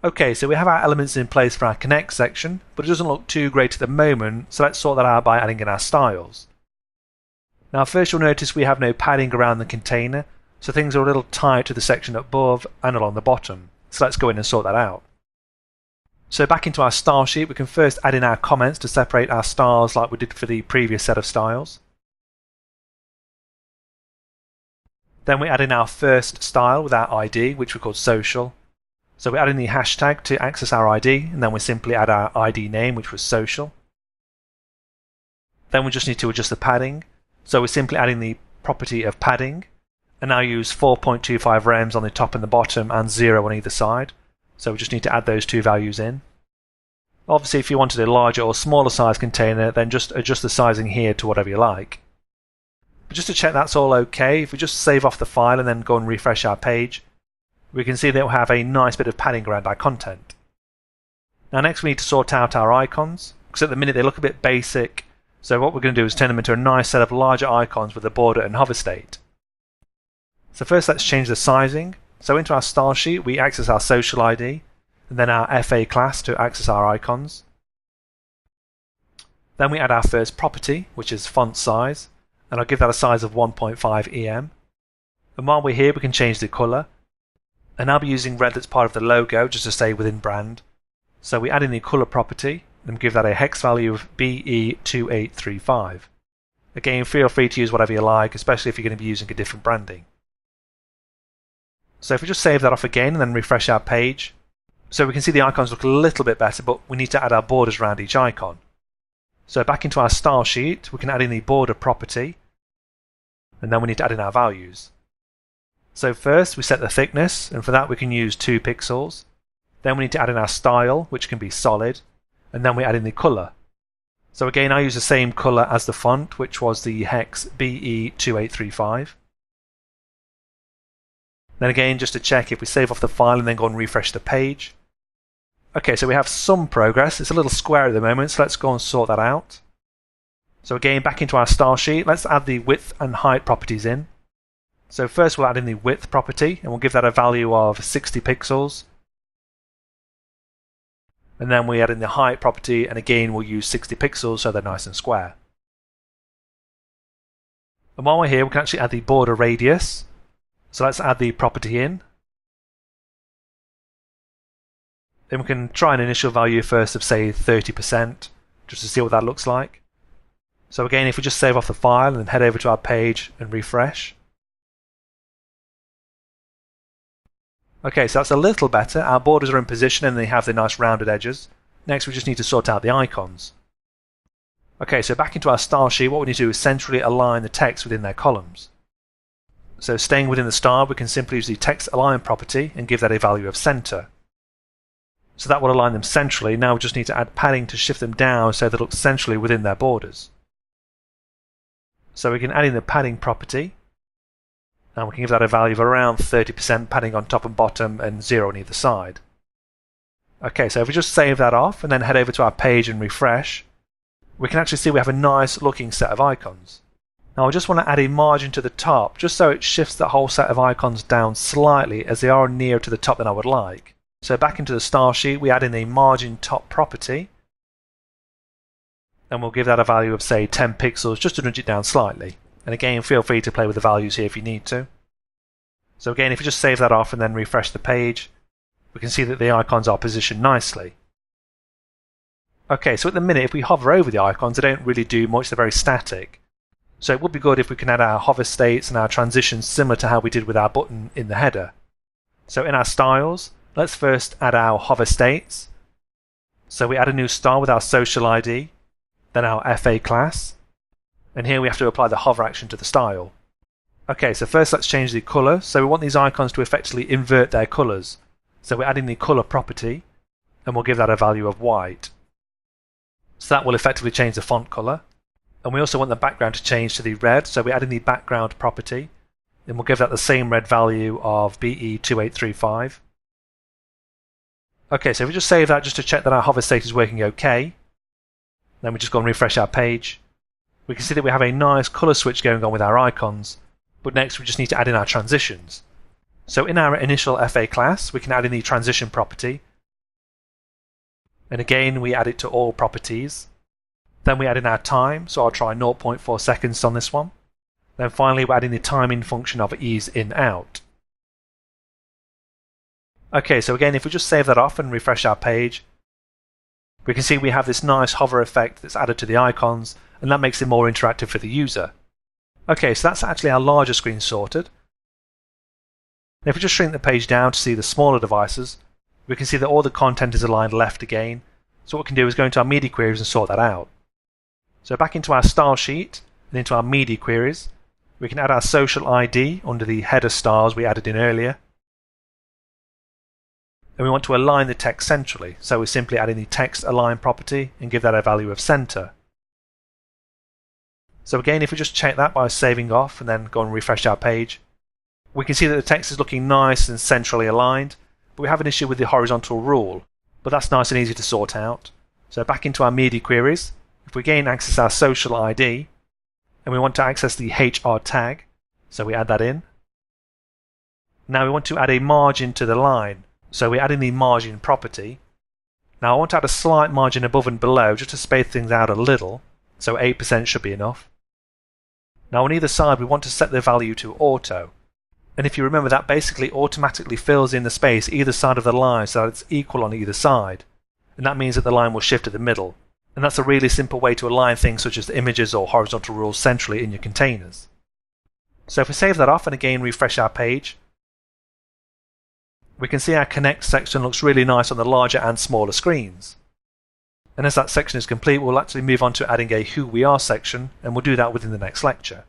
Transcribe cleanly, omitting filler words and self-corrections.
Okay, so we have our elements in place for our connect section, but it doesn't look too great at the moment, so let's sort that out by adding in our styles. Now first you'll notice we have no padding around the container, so things are a little tight to the section above and along the bottom. So let's go in and sort that out. So back into our style sheet, we can first add in our comments to separate our styles like we did for the previous set of styles. Then we add in our first style with our ID, which we call social. So we add in the hashtag to access our ID, and then we simply add our ID name, which was social. Then we just need to adjust the padding. So we're simply adding the property of padding, and now use 4.25 rems on the top and the bottom and 0 on either side. So we just need to add those two values in. Obviously if you wanted a larger or smaller size container, then just adjust the sizing here to whatever you like. But just to check that's all okay, if we just save off the file and then go and refresh our page, we can see that we'll have a nice bit of padding around our content. Now next we need to sort out our icons, because at the minute they look a bit basic, so what we're going to do is turn them into a nice set of larger icons with a border and hover state. So first let's change the sizing. So into our style sheet we access our social ID, and then our FA class to access our icons. Then we add our first property, which is font size, and I'll give that a size of 1.5 EM. And while we're here we can change the colour, and I'll be using red that's part of the logo just to stay within brand. So we add in the colour property and give that a hex value of BE2835. Again, feel free to use whatever you like, especially if you're going to be using a different branding. So if we just save that off again and then refresh our page, so we can see the icons look a little bit better, but we need to add our borders around each icon. So back into our style sheet, we can add in the border property, and then we need to add in our values. So first we set the thickness, and for that we can use 2 pixels. Then we need to add in our style, which can be solid, and then we add in the colour. So again I use the same colour as the font, which was the hex BE2835. Then again, just to check, if we save off the file and then go and refresh the page. Okay, so we have some progress. It's a little square at the moment, so let's go and sort that out. So again, back into our style sheet, let's add the width and height properties in. So first we'll add in the width property, and we'll give that a value of 60 pixels. And then we add in the height property, and again we'll use 60 pixels so they're nice and square. And while we're here, we can actually add the border radius. So let's add the property in. Then we can try an initial value first of say 30%, just to see what that looks like. So again, if we just save off the file and then head over to our page and refresh. Okay, so that's a little better. Our borders are in position and they have the nice rounded edges. Next we just need to sort out the icons. Okay, so back into our style sheet, what we need to do is centrally align the text within their columns. So staying within the style, we can simply use the text align property and give that a value of center. So that will align them centrally. Now we just need to add padding to shift them down so they look centrally within their borders. So we can add in the padding property, and we can give that a value of around 30% padding on top and bottom and 0 on either side. Okay, so if we just save that off and then head over to our page and refresh, we can actually see we have a nice looking set of icons. Now I just want to add a margin to the top, just so it shifts the whole set of icons down slightly as they are nearer to the top than I would like. So back into the style sheet, we add in a margin top property, and we'll give that a value of say 10 pixels just to nudge it down slightly. And again, feel free to play with the values here if you need to. So again, if you just save that off and then refresh the page, we can see that the icons are positioned nicely. Okay, so at the minute if we hover over the icons, they don't really do much, they're very static. So it would be good if we can add our hover states and our transitions similar to how we did with our button in the header. So in our styles, let's first add our hover states. So we add a new style with our social ID, then our FA class, and here we have to apply the hover action to the style. Okay, so first let's change the colour. So we want these icons to effectively invert their colours. So we're adding the colour property, and we'll give that a value of white. So that will effectively change the font colour. And we also want the background to change to the red, so we add in the background property, and we'll give that the same red value of BE2835. Okay, so if we just save that just to check that our hover state is working okay, then we just go and refresh our page, we can see that we have a nice colour switch going on with our icons, but next we just need to add in our transitions. So in our initial FA class, we can add in the transition property, And again, we add it to all properties. Then we add in our time, so I'll try 0.4 seconds on this one. Then finally, we're adding the timing function of ease in out. Okay, so again, if we just save that off and refresh our page, we can see we have this nice hover effect that's added to the icons, and that makes it more interactive for the user. Okay, so that's actually our larger screen sorted. And if we just shrink the page down to see the smaller devices, we can see that all the content is aligned left again. So what we can do is go into our media queries and sort that out. So back into our style sheet and into our media queries, we can add our social ID under the header styles we added in earlier. And we want to align the text centrally, so we're simply adding the text align property and give that a value of center. So again, if we just check that by saving off and then go and refresh our page, we can see that the text is looking nice and centrally aligned, but we have an issue with the horizontal rule, but that's nice and easy to sort out. So back into our media queries, if we again access our social ID, and we want to access the HR tag, so we add that in. Now we want to add a margin to the line, so we add in the margin property. Now I want to add a slight margin above and below just to space things out a little, so 8% should be enough. Now on either side we want to set the value to auto, and if you remember, that basically automatically fills in the space either side of the line so that it's equal on either side, and that means that the line will shift to the middle. And that's a really simple way to align things such as images or horizontal rules centrally in your containers. So if we save that off and again refresh our page, we can see our Connect section looks really nice on the larger and smaller screens. And as that section is complete, we'll actually move on to adding a Who We Are section, and we'll do that within the next lecture.